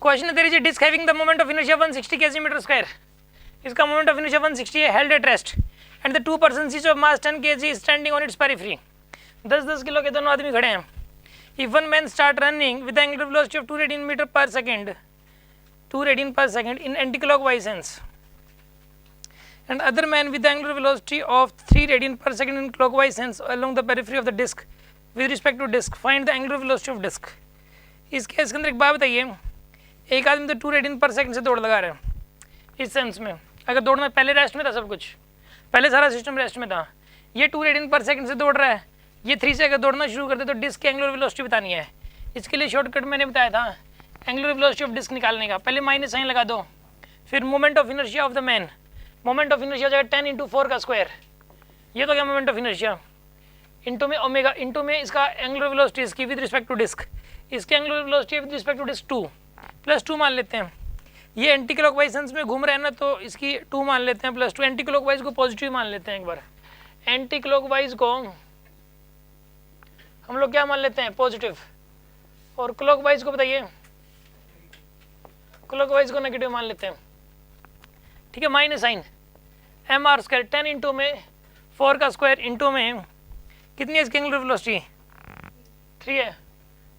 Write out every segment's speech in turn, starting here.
Question there is a disc having the moment of inertia 160 kg/m²। इसका moment of inertia 160 है, held at rest and the two persons each of mass 10 kg standing on its periphery. 10-10 kilo के दोनों आदमी खड़े हैं। If one man start running with angular velocity of 2 radian metre पर second, 2 radian पर second in anti clockwise sense, and other man with the angular velocity of 3 radian per second in clockwise sense along the periphery of the disk with respect to disk, find the angular velocity of disk। इस case के अंदर एक बात बताइए, एक आदमी तो 2 radian पर सेकंड से दौड़ लगा रहा है इस सेंस में, अगर दौड़ना पहले रेस्ट में था, सब कुछ पहले सारा सिस्टम रेस्ट में था, ये 2 रेडियन पर सेकंड से दौड़ रहा है, ये 3 से अगर दौड़ना शुरू करते तो डिस्क की एंगुलर वेलोसिटी बतानी है। इसके लिए शॉर्टकट मैंने बताया था एंगुलर वेलोसिटी ऑफ डिस्क निकालने का, पहले माइनस साइन लगा दो, फिर moment of inertia of the man, moment of inertia हो जाएगा 10 × 4 का स्क्वायर, ये तो क्या मोमेंट ऑफ इनर्शिया, इंटू में ओमेगा, इंटू में इसका एंगुलर वेलोसिटी इसकी विद रिस्पेक्ट टू डिस्क, इसके angular velocity with respect to disc 2 + 2 मान लेते हैं। ये एंटी क्लॉकवाइज सेंस में घूम रहे हैं ना, तो इसकी 2 मान लेते हैं +2। एंटी क्लॉकवाइज को पॉजिटिव मान लेते हैं एक बार, एंटी क्लॉकवाइज को हम लोग क्या मान लेते हैं, पॉजिटिव, और क्लॉकवाइज को बताइए, क्लॉकवाइज को नेगेटिव मान लेते हैं। ठीक है, माइनस साइन mr², 10 इंटू में 4 का स्क्वायर इंटू में कितनी है इसकी एंगुलर वेलोसिटी 3 है,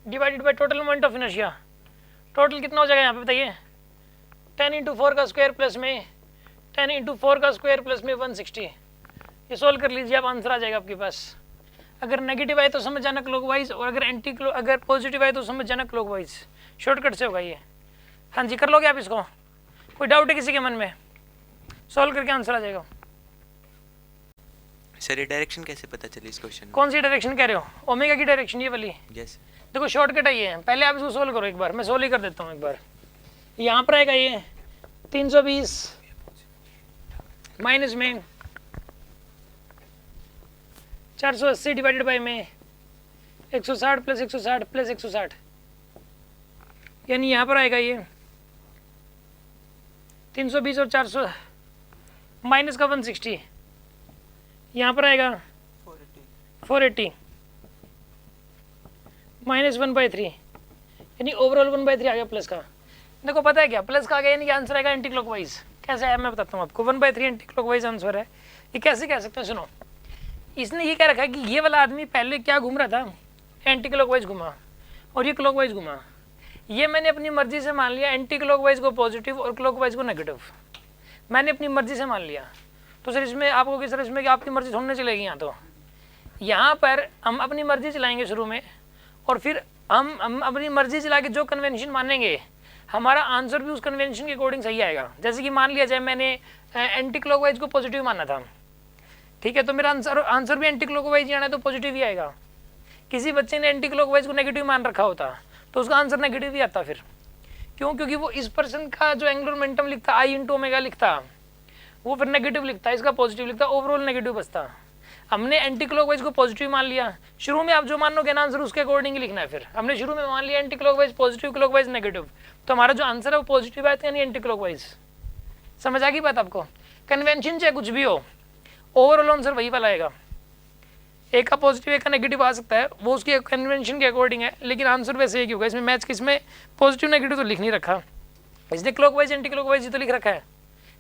divided by total moment of inertia, total कितना हो जाएगा यहाँ पे बताइए, 10 × 4 का स्क्वायर प्लस में 10 × 4 का स्क्वायर प्लस में 160। ये सोल्व कर लीजिए आप, आंसर आ जाएगा आपके पास। अगर नेगेटिव आए तो समझ जाना क्लॉकवाइज, और अगर पॉजिटिव आए तो समझ जाना क्लॉकवाइज, शॉर्टकट से होगा ये। हाँ जी, कर लोगे आप इसको, कोई डाउट है किसी के मन में, सॉल्व करके आंसर आ जाएगा। सर ये डायरेक्शन कैसे पता चली इस क्वेश्चन में? कौन सी डायरेक्शन कह रहे हो, ओमेगा की डायरेक्शन ये वाली? यस। देखो शॉर्टकट है ये, पहले आप इसको सोल्व करो एक बार, मैं सोल्व ही कर देता हूँ एक बार। यहाँ पर आएगा ये 320 माइनस में 480 डिवाइडेड बाय में 160 + 160 + 160, यानी यहाँ पर आएगा ये 320 और 400 माइनस का 160, यहाँ पर आएगा 480 माइनस 1/3, यानी ओवरऑल 1/3 आ गया प्लस का। देखो पता है क्या, प्लस का आ गया यानी कि आंसर आएगा एंटी क्लॉकवाइज। कैसे है मैं बताता हूँ आपको, 1/3 एंटी क्लॉकवाइज आंसर है। ये कैसे कह सकते हैं, सुनो, इसने ये कह रखा है कि ये वाला आदमी पहले क्या घूम रहा था, एंटी क्लॉकवाइज घुमा, और ये क्लॉकवाइज घुमा। ये मैंने अपनी मर्जी से मान लिया एंटी क्लॉकवाइज को पॉजिटिव और क्लॉकवाइज को नेगेटिव, मैंने अपनी मर्जी से मान लिया। तो सर इसमें आपको किस तरह, इसमें आपकी मर्जी थोड़ी चलेगी। यहाँ पर हम अपनी मर्जी चलाएंगे शुरू में, और फिर हम अपनी मर्जी चला के जो कन्वेंशन मानेंगे हमारा आंसर भी उस कन्वेंशन के अकॉर्डिंग सही आएगा। जैसे कि मान लिया जाए मैंने एंटी क्लॉकवाइज को पॉजिटिव माना था, ठीक है, तो मेरा आंसर भी एंटी क्लॉकवाइज ही आना है तो पॉजिटिव ही आएगा। किसी बच्चे ने एंटी क्लॉकवाइज को नेगेटिव मान रखा होता तो उसका आंसर नेगेटिव ही आता फिर। क्यों? क्योंकि वो इस पर्सन का जो एंगुलर मोमेंटम लिखता I × ओमेगा लिखता, वो फिर नेगेटिव लिखता, इसका पॉजिटिव लिखता, ओवरऑल नेगेटिव बचता। हमने एंटी क्लॉकवाइज को पॉजिटिव मान लिया, शुरू में आप जो मानोगे ना आंसर उसके अकॉर्डिंग ही लिखना है। फिर हमने शुरू में मान लिया anti clockwise positive, clockwise negative, तो हमारा जो आंसर है वो पॉजिटिव आया यानी एंटी क्लॉकवाइज। समझ आ गई बात आपको? कन्वेंशन चाहे कुछ भी हो, ओवरऑल आंसर वही वाला आएगा। एक का पॉजिटिव एक का नेगेटिव आ सकता है, वो उसके कन्वेंशन के अकॉर्डिंग है, लेकिन आंसर वैसे एक ही होगा। इसमें मैच किसमें पॉजिटिव नेगेटिव तो लिख नहीं रखा, इसने क्लॉकवाइज एंटी क्लॉकवाइज तो लिख रखा है।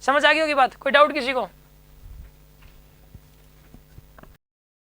समझ आ गई होगी बात? कोई डाउट किसी को?